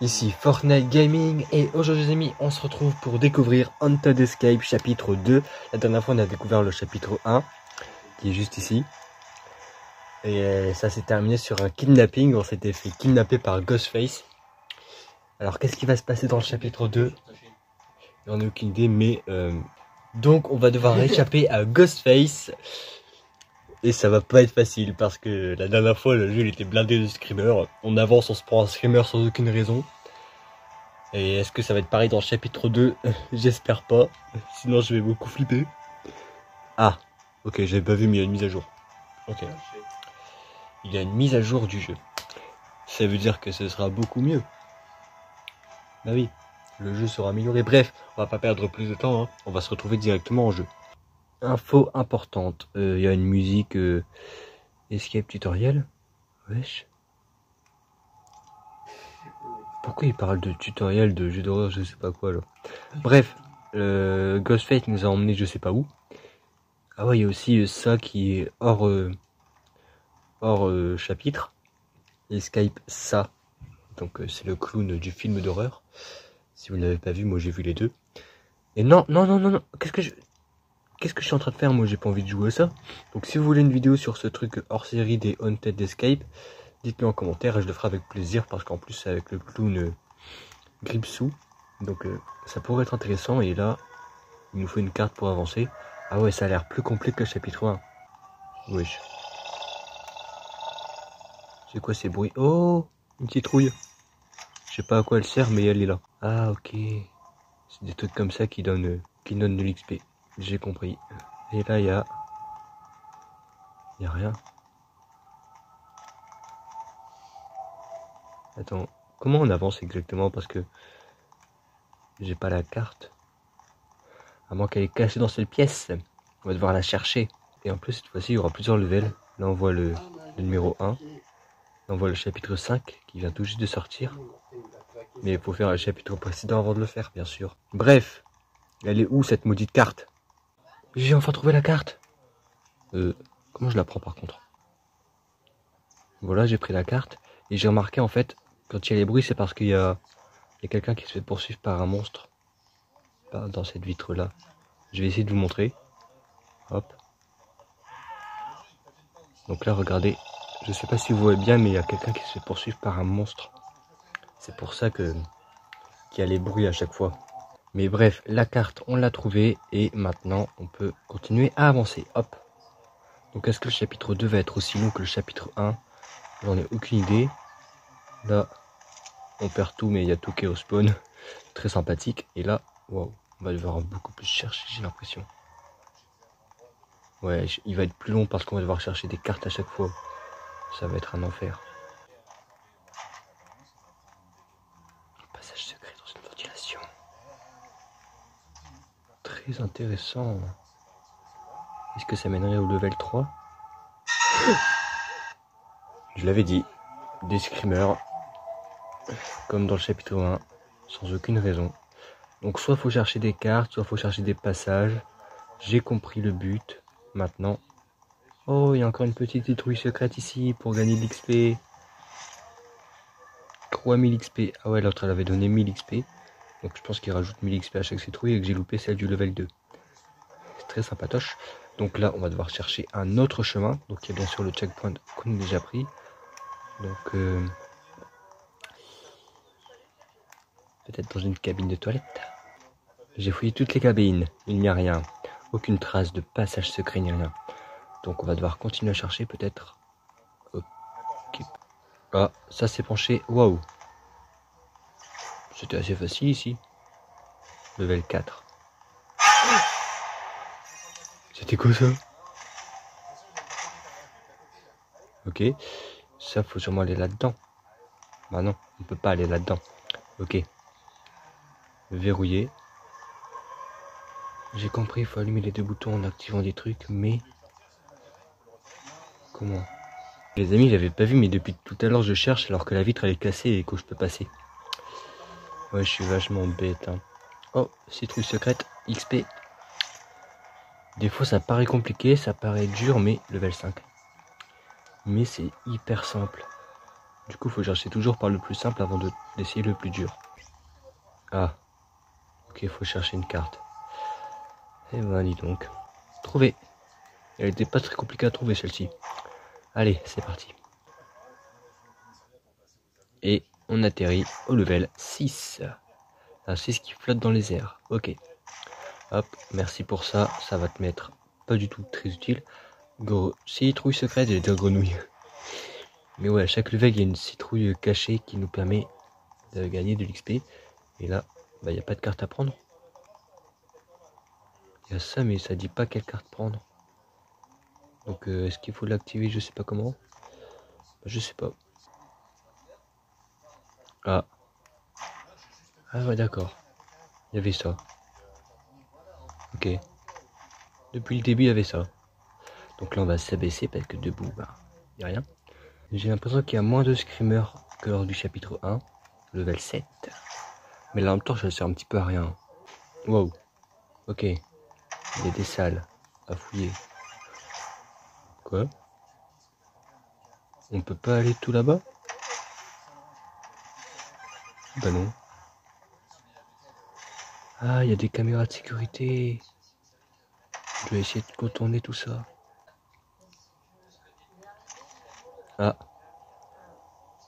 Ici Fortnite Gaming et aujourd'hui les amis on se retrouve pour découvrir Haunted Escape chapitre 2. La dernière fois on a découvert le chapitre 1 qui est juste ici. Et ça s'est terminé sur un kidnapping, on s'était fait kidnapper par Ghostface. Alors qu'est-ce qui va se passer dans le chapitre 2? J'en ai aucune idée mais donc on va devoir échapper à Ghostface. Et ça va pas être facile parce que la dernière fois le jeu il était blindé de screamers. On avance, on se prend un screamer sans aucune raison. Et est-ce que ça va être pareil dans le chapitre 2? J'espère pas. Sinon je vais beaucoup flipper. Ah, ok, j'avais pas vu mais il y a une mise à jour. Ok. Il y a une mise à jour du jeu. Ça veut dire que ce sera beaucoup mieux. Bah oui, le jeu sera amélioré. Bref, on va pas perdre plus de temps, hein. On va se retrouver directement en jeu. Info importante, il y a une musique escape tutoriel. Wesh. Pourquoi il parle de tutoriel de jeu d'horreur, je sais pas quoi là. Bref, Ghostface nous a emmené je sais pas où. Ah ouais, il y a aussi ça qui est hors chapitre. Escape ça. Donc c'est le clown du film d'horreur. Si vous ne l'avez pas vu, moi j'ai vu les deux. Et non. Qu'est-ce que je suis en train de faire? Moi j'ai pas envie de jouer à ça. Donc si vous voulez une vidéo sur ce truc hors série des Haunted Escape, dites-le en commentaire et je le ferai avec plaisir parce qu'en plus c'est avec le clown Gripsou. Donc ça pourrait être intéressant. Et là, il nous faut une carte pour avancer. Ah ouais, ça a l'air plus complet que le chapitre 1. Wesh. C'est quoi ces bruits? Oh, une citrouille. Je sais pas à quoi elle sert, mais elle est là. Ah ok. C'est des trucs comme ça qui donnent de l'XP. J'ai compris. Et là, il y a rien. Attends, comment on avance exactement? Parce que j'ai pas la carte. À moins qu'elle est cachée dans cette pièce. On va devoir la chercher. Et en plus, cette fois-ci, il y aura plusieurs levels. Là, on voit le numéro 1. Là, on voit le chapitre 5 qui vient tout juste de sortir. Mais il faut faire le chapitre précédent avant de le faire, bien sûr. Bref, elle est où cette maudite carte? J'ai enfin trouvé la carte. Comment je la prends par contre? Voilà, j'ai pris la carte. Et j'ai remarqué en fait, quand il y a les bruits, c'est parce qu'il y a quelqu'un qui se fait poursuivre par un monstre. Dans cette vitre là. Je vais essayer de vous montrer. Hop. Donc là, regardez. Je sais pas si vous voyez bien, mais il y a quelqu'un qui se fait poursuivre par un monstre. C'est pour ça qu'il y a les bruits à chaque fois. Mais bref, la carte, on l'a trouvée. Et maintenant, on peut continuer à avancer. Hop. Donc est-ce que le chapitre 2 va être aussi long que le chapitre 1? J'en ai aucune idée. Là, on perd tout, mais il y a tout qui est au spawn. Très sympathique. Et là, waouh, on va devoir beaucoup plus chercher, j'ai l'impression. Ouais, il va être plus long parce qu'on va devoir chercher des cartes à chaque fois. Ça va être un enfer. Passage secret dans une ventilation. Très intéressant. Est-ce que ça mènerait au level 3? Je l'avais dit. Des screamers. Comme dans le chapitre 1. Sans aucune raison. Donc soit faut chercher des cartes, soit faut chercher des passages. J'ai compris le but. Maintenant. Oh, il y a encore une petite citrouille secrète ici pour gagner de l'XP. 3000 XP. Ah ouais, l'autre elle avait donné 1000 XP. Donc je pense qu'il rajoute 1000 XP à chaque citrouille et que j'ai loupé celle du level 2. C'est très sympatoche. Donc là, on va devoir chercher un autre chemin. Donc il y a bien sûr le checkpoint qu'on a déjà pris. Donc peut-être dans une cabine de toilette. J'ai fouillé toutes les cabines. Il n'y a rien. Aucune trace de passage secret ni rien. Donc on va devoir continuer à chercher peut-être. Ok. Ah, ça s'est penché. Waouh. C'était assez facile ici. Level 4. C'était quoi ça? Ok. Ça, faut sûrement aller là-dedans. Bah non, on peut pas aller là-dedans. Ok. Verrouillé. J'ai compris, il faut allumer les deux boutons en activant des trucs, mais... Comment? Les amis, j'avais pas vu, mais depuis tout à l'heure, je cherche alors que la vitre elle est cassée et que je peux passer. Ouais, je suis vachement bête. Hein. Oh, citrouille secrète, XP. Des fois, ça paraît compliqué, ça paraît dur, mais level 5. Mais c'est hyper simple. Du coup, faut chercher toujours par le plus simple avant d'essayer le plus dur. Ah. Ok, faut chercher une carte. Eh ben, dis donc. Trouvé. Elle était pas très compliquée à trouver, celle-ci. Allez, c'est parti. Et on atterrit au level 6. Un 6 qui flotte dans les airs. Ok. Hop, merci pour ça. Ça va te mettre pas du tout très utile. Citrouille secrète, j'allais dire grenouille. Mais ouais, à chaque level, il y a une citrouille cachée qui nous permet de gagner de l'XP. Et là, bah, il n'y a pas de carte à prendre. Il y a ça, mais ça dit pas quelle carte prendre. Donc, est-ce qu'il faut l'activer? Je sais pas comment. Je sais pas. Ah. Ah ouais, d'accord. Il y avait ça. Ok. Depuis le début, il y avait ça. Donc là, on va s'abaisser parce que debout, bah, il n'y a rien. J'ai l'impression qu'il y a moins de screamers que lors du chapitre 1, level 7. Mais là, en même temps, ça sert un petit peu à rien. Wow. Ok. Il y a des salles à fouiller. Quoi? On peut pas aller tout là-bas? Bah non. Ah, il y a des caméras de sécurité. Je vais essayer de contourner tout ça. Ah.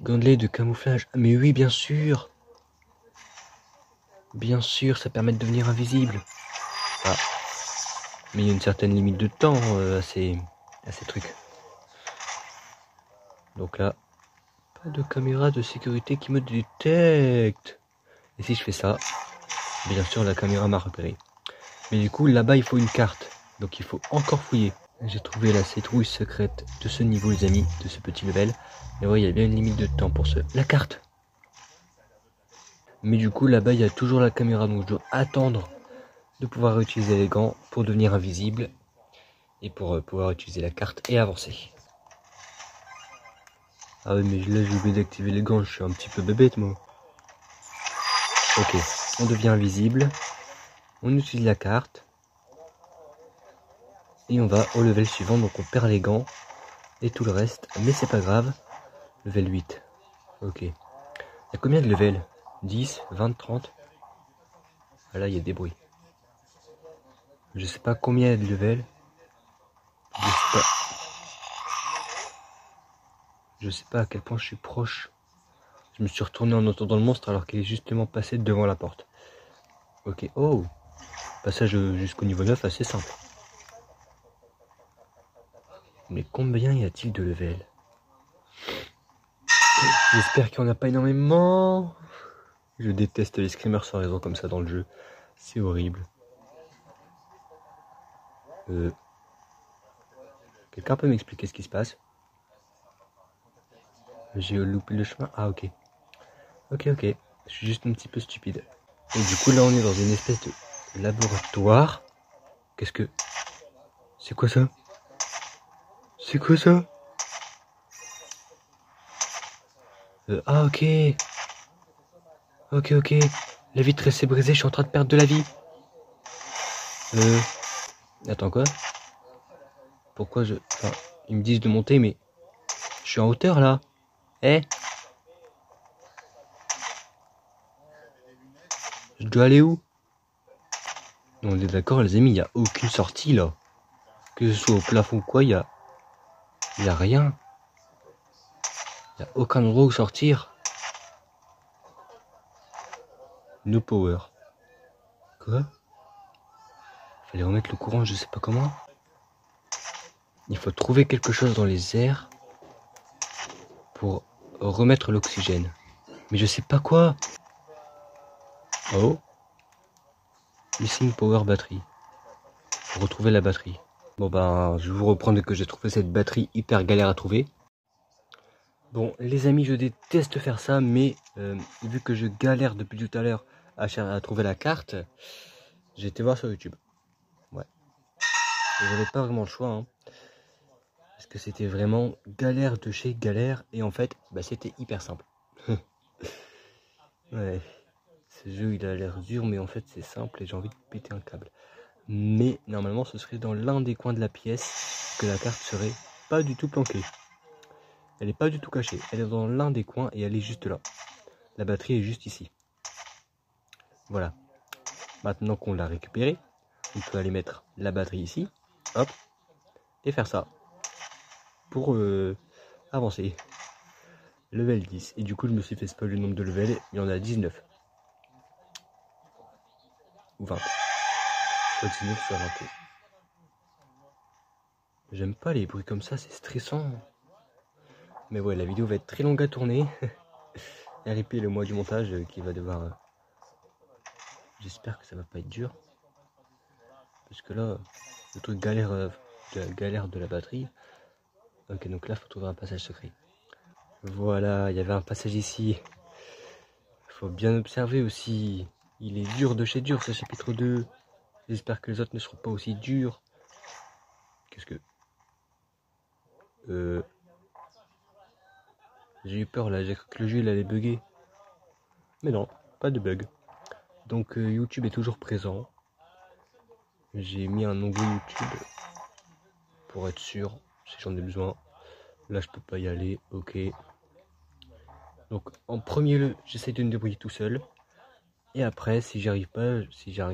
Gantelet de camouflage. Ah, mais oui, bien sûr. Bien sûr, ça permet de devenir invisible. Ah. Mais il y a une certaine limite de temps à ces trucs. Donc là, pas de caméra de sécurité qui me détecte. Et si je fais ça, bien sûr la caméra m'a repéré. Mais du coup là-bas il faut une carte. Donc il faut encore fouiller. J'ai trouvé la citrouille secrète de ce niveau les amis, de ce petit level. Et ouais, il y a bien une limite de temps pour la carte. Mais du coup là-bas il y a toujours la caméra, donc je dois attendre de pouvoir utiliser les gants pour devenir invisible. Et pour pouvoir utiliser la carte et avancer. Ah oui, mais là j'ai oublié d'activer les gants, je suis un petit peu bébête moi. Ok, on devient invisible. On utilise la carte. Et on va au level suivant, donc on perd les gants. Et tout le reste, mais c'est pas grave. Level 8. Ok. Il y a combien de levels? 10, 20, 30? Ah là, il y a des bruits. Je sais pas combien il y a de levels. Je sais pas à quel point je suis proche. Je me suis retourné en entendant le monstre alors qu'il est justement passé devant la porte. Ok, oh. Passage jusqu'au niveau 9, assez simple. Mais combien y a-t-il de levels? J'espère qu'il n'y en a pas énormément. Je déteste les screamers sans raison comme ça dans le jeu. C'est horrible. Quelqu'un peut m'expliquer ce qui se passe? J'ai loupé le chemin. Ah ok. Ok. Je suis juste un petit peu stupide. Et du coup là on est dans une espèce de laboratoire. Qu'est-ce que... C'est quoi ça? C'est quoi ça? Ah ok. Ok. La vitre s'est brisée, je suis en train de perdre de la vie. Attends quoi? Pourquoi je... Enfin, ils me disent de monter mais... Je suis en hauteur là. Eh? Je dois aller où? On est d'accord les amis, il n'y a aucune sortie là. Que ce soit au plafond ou quoi, il y a rien. Il n'y a aucun endroit où sortir. No power. Quoi? Fallait remettre le courant, je sais pas comment. Il faut trouver quelque chose dans les airs pour remettre l'oxygène. Mais je sais pas quoi. Oh. Missing power battery. Faut retrouver la batterie. Bon ben, je vais vous reprendre que j'ai trouvé cette batterie hyper galère à trouver. Bon, les amis, je déteste faire ça, mais vu que je galère depuis tout à l'heure à trouver la carte, j'ai été voir sur YouTube. Ouais. Et j'avais pas vraiment le choix, hein. Parce que c'était vraiment galère de chez galère, et en fait, bah, c'était hyper simple. Ouais. Ce jeu, il a l'air dur, mais en fait, c'est simple et j'ai envie de péter un câble. Mais normalement, ce serait dans l'un des coins de la pièce que la carte serait pas du tout planquée. Elle n'est pas du tout cachée. Elle est dans l'un des coins et elle est juste là. La batterie est juste ici. Voilà. Maintenant qu'on l'a récupérée, on peut aller mettre la batterie ici. Hop. Et faire ça. Pour avancer. Level 10. Et du coup, je me suis fait spoiler le nombre de levels. Il y en a 19. Ou 20. Soit 19, soit 20. J'aime pas les bruits comme ça, c'est stressant. Mais ouais, la vidéo va être très longue à tourner. RIP le mois du montage qui va devoir... J'espère que ça va pas être dur. Parce que là, le truc galère de la batterie. Ok, donc là, il faut trouver un passage secret. Voilà, il y avait un passage ici. Il faut bien observer aussi. Il est dur de chez dur ce chapitre 2. J'espère que les autres ne seront pas aussi durs. Qu'est-ce que... J'ai eu peur là, j'ai cru que le jeu il allait bugger. Mais non, pas de bug. Donc YouTube est toujours présent. J'ai mis un onglet YouTube pour être sûr si j'en ai besoin. Là je peux pas y aller, ok. Donc en premier lieu, j'essaie de me débrouiller tout seul. Et après, si j'arrive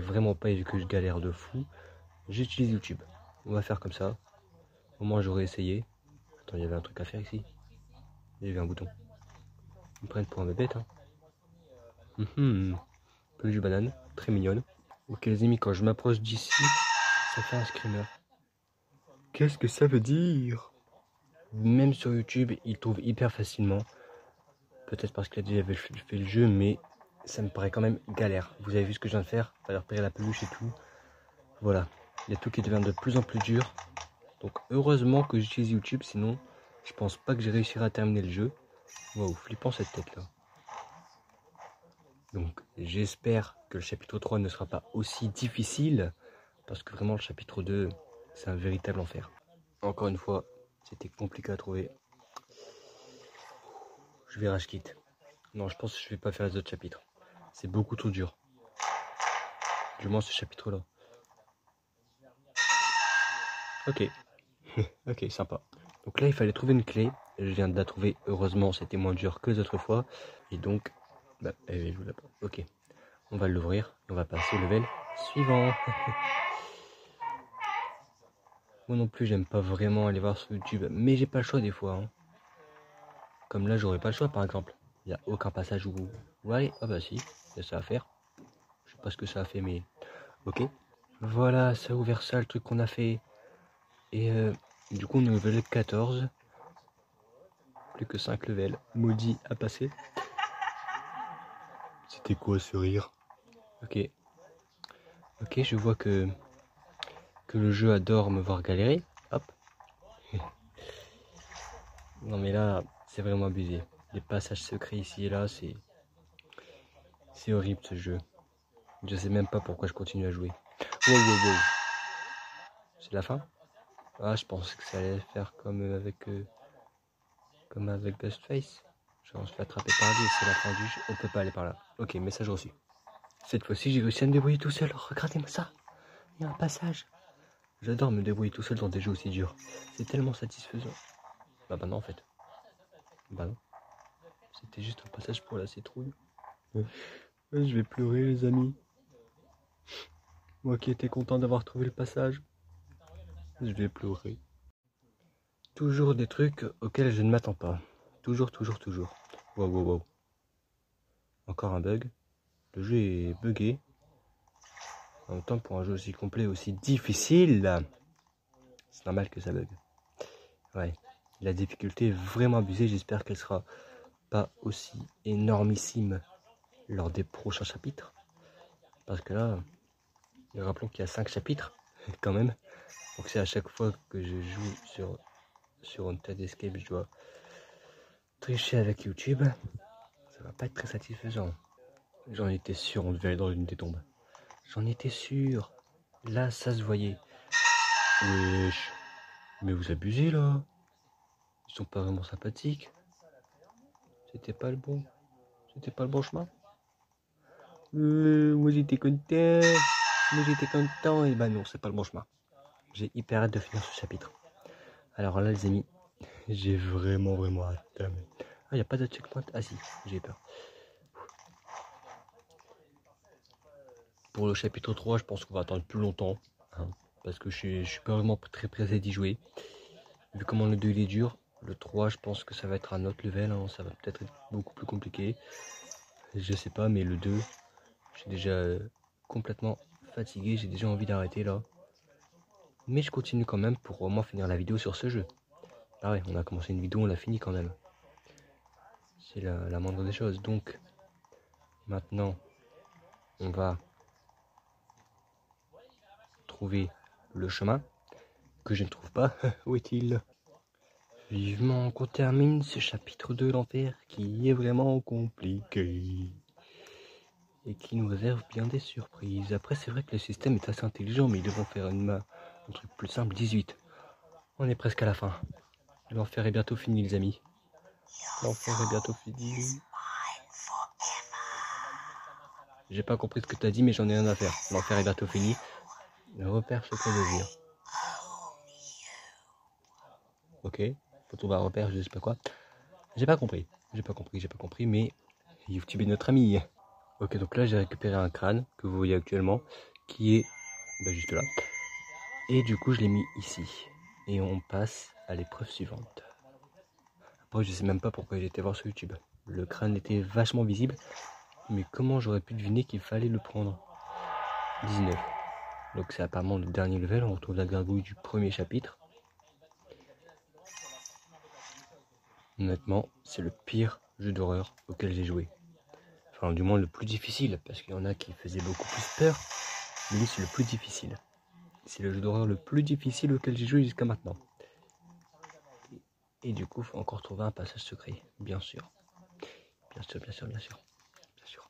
vraiment pas et que je galère de fou, j'utilise YouTube. On va faire comme ça. Au moins j'aurais essayé. Attends, il y avait un truc à faire ici. Il y avait un bouton. Ils me prennent pour un bébête, hein. Peluche banane, très mignonne. Ok les amis, quand je m'approche d'ici, ça fait un screamer. Qu'est-ce que ça veut dire? Même sur YouTube, il trouve hyper facilement. Peut-être parce qu'il a déjà fait le jeu, mais ça me paraît quand même galère. Vous avez vu ce que je viens de faire? Il fallait repérer la peluche et tout. Voilà, il y a tout qui devient de plus en plus dur. Donc heureusement que j'utilise YouTube, sinon je pense pas que j'ai réussi à terminer le jeu. Waouh, flippant cette tête là. Donc j'espère que le chapitre 3 ne sera pas aussi difficile, parce que vraiment le chapitre 2, c'est un véritable enfer. Encore une fois, c'était compliqué à trouver. Je vais rage quitte. Non, je pense que je vais pas faire les autres chapitres. C'est beaucoup trop dur. Du moins ce chapitre là. Ok. Ok, sympa. Donc là, il fallait trouver une clé. Je viens de la trouver. Heureusement, c'était moins dur que les autres fois. Et donc, bah, je vous la... Ok. On va l'ouvrir. On va passer au level suivant. Moi non plus, j'aime pas vraiment aller voir sur YouTube. Mais j'ai pas le choix des fois. Hein. Comme là, j'aurais pas le choix, par exemple. Il n'y a aucun passage où... Ouais, ah bah si, il y a ça à faire. Je sais pas ce que ça a fait, mais... Ok. Voilà, ça a ouvert ça, le truc qu'on a fait. Et du coup, on est au level 14. Plus que 5 levels. Maudit à passer. C'était quoi ce rire? Ok. Ok, je vois que le jeu adore me voir galérer. Hop. Non mais là, c'est vraiment abusé. Les passages secrets ici et là, c'est horrible ce jeu. Je sais même pas pourquoi je continue à jouer. Wow, wow, wow. C'est la fin? Ah, je pensais que ça allait faire comme avec Ghostface. Genre on se fait attraper par lui et c'est la fin du jeu. On peut pas aller par là. Ok, message reçu. Cette fois-ci, j'ai réussi à me débrouiller tout seul. Regardez-moi ça. Il y a un passage. J'adore me débrouiller tout seul dans des jeux aussi durs. C'est tellement satisfaisant. Bah non en fait. Bah non. C'était juste un passage pour la citrouille. Je vais pleurer les amis. Moi qui étais content d'avoir trouvé le passage. Je vais pleurer. Toujours des trucs auxquels je ne m'attends pas. Toujours, toujours, toujours. Wow, wow, wow. Encore un bug. Le jeu est buggé. En même temps, pour un jeu aussi complet, aussi difficile, c'est normal que ça bug. Ouais. La difficulté est vraiment abusée. J'espère qu'elle sera pas aussi énormissime lors des prochains chapitres. Parce que là, rappelons qu'il y a 5 chapitres, quand même. Donc c'est à chaque fois que je joue sur Haunted Escape, je dois tricher avec YouTube. Ça va pas être très satisfaisant. J'en étais sûr, on devait aller dans une des tombes. J'en étais sûr. Là, ça se voyait. Wesh. Mais vous abusez là. Ils sont pas vraiment sympathiques. C'était pas le bon. C'était pas le bon chemin. Moi j'étais content. Moi j'étais content. Et bah non, c'est pas le bon chemin. J'ai hyper hâte de finir ce chapitre. Alors là les amis, J'ai vraiment hâte. Ah, il n'y a pas de checkpoint? Ah si, j'ai peur. Pour le chapitre 3, je pense qu'on va attendre plus longtemps. Hein, parce que je suis pas vraiment très pressé d'y jouer. Vu comment le 2 il est dur, le 3 je pense que ça va être un autre level. Hein, ça va peut-être être beaucoup plus compliqué. Je sais pas, mais le 2, je suis déjà complètement fatigué. J'ai déjà envie d'arrêter là. Mais je continue quand même pour au moins finir la vidéo sur ce jeu. Ah ouais, on a commencé une vidéo, on l'a fini quand même. C'est la moindre des choses. Donc, maintenant, on va trouver le chemin que je ne trouve pas. Où est-il? Vivement qu'on termine ce chapitre de l'enfer qui est vraiment compliqué et qui nous réserve bien des surprises. Après, c'est vrai que le système est assez intelligent, mais ils devront faire un truc plus simple. 18. On est presque à la fin. L'enfer est bientôt fini, les amis. L'enfer est bientôt fini. J'ai pas compris ce que t'as dit, mais j'en ai rien à faire. L'enfer est bientôt fini. Repère secret de dire. Ok, faut trouver un repère, je sais pas quoi. J'ai pas compris, mais YouTube est notre ami. Ok, donc là j'ai récupéré un crâne que vous voyez actuellement, qui est juste là. Et du coup je l'ai mis ici. Et on passe à l'épreuve suivante. Après je sais même pas pourquoi j'ai été voir sur YouTube. Le crâne était vachement visible, mais comment j'aurais pu deviner qu'il fallait le prendre? 19. Donc c'est apparemment le dernier level, on retrouve la gargouille du premier chapitre. Honnêtement, c'est le pire jeu d'horreur auquel j'ai joué. Enfin, du moins le plus difficile, parce qu'il y en a qui faisaient beaucoup plus peur. Mais lui, c'est le plus difficile. C'est le jeu d'horreur le plus difficile auquel j'ai joué jusqu'à maintenant. Et du coup, il faut encore trouver un passage secret, bien sûr. Bien sûr.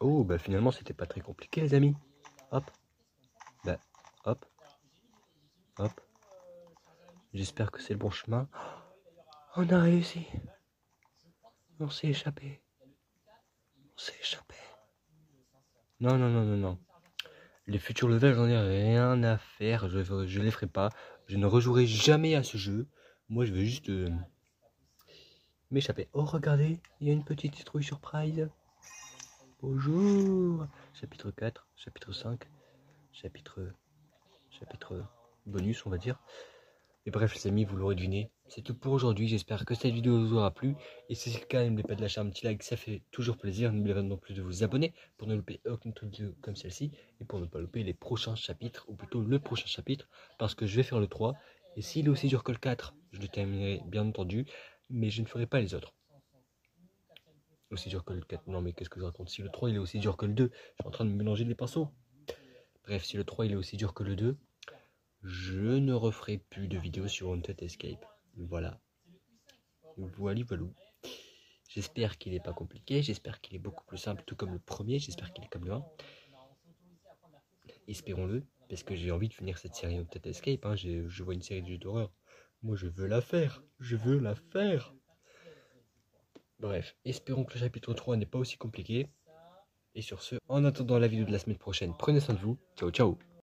Oh, bah finalement, c'était pas très compliqué, les amis. Hop. Bah, hop. J'espère que c'est le bon chemin. On a réussi. On s'est échappé. Non. Les futurs levels, j'en ai rien à faire. Je les ferai pas. Je ne rejouerai jamais à ce jeu. Moi, je veux juste m'échapper. Oh, regardez, il y a une petite citrouille surprise. Bonjour. Chapitre 4, chapitre 5, chapitre bonus, on va dire. Et bref, les amis, vous l'aurez deviné. C'est tout pour aujourd'hui. J'espère que cette vidéo vous aura plu. Et si c'est le cas, n'oubliez pas de lâcher un petit like, ça fait toujours plaisir. N'oubliez pas non plus de vous abonner pour ne louper aucune autre vidéo comme celle-ci. Et pour ne pas louper les prochains chapitres, ou plutôt le prochain chapitre. Parce que je vais faire le 3. Et s'il est aussi dur que le 4, je le terminerai bien entendu. Mais je ne ferai pas les autres. Aussi dur que le 4. Non mais qu'est-ce que je raconte? Si le 3 il est aussi dur que le 2, je suis en train de me mélanger les pinceaux. Bref, si le 3 il est aussi dur que le 2, je ne referai plus de vidéos sur Haunted Escape. Voilà. Voilà. J'espère qu'il n'est pas compliqué, j'espère qu'il est beaucoup plus simple, tout comme le premier, j'espère qu'il est comme le 1. Espérons-le, parce que j'ai envie de finir cette série Haunted Escape. Hein. Je vois une série de jeux d'horreur. Moi je veux la faire. Bref, espérons que le chapitre 3 n'est pas aussi compliqué. Et sur ce, en attendant la vidéo de la semaine prochaine, prenez soin de vous. Ciao.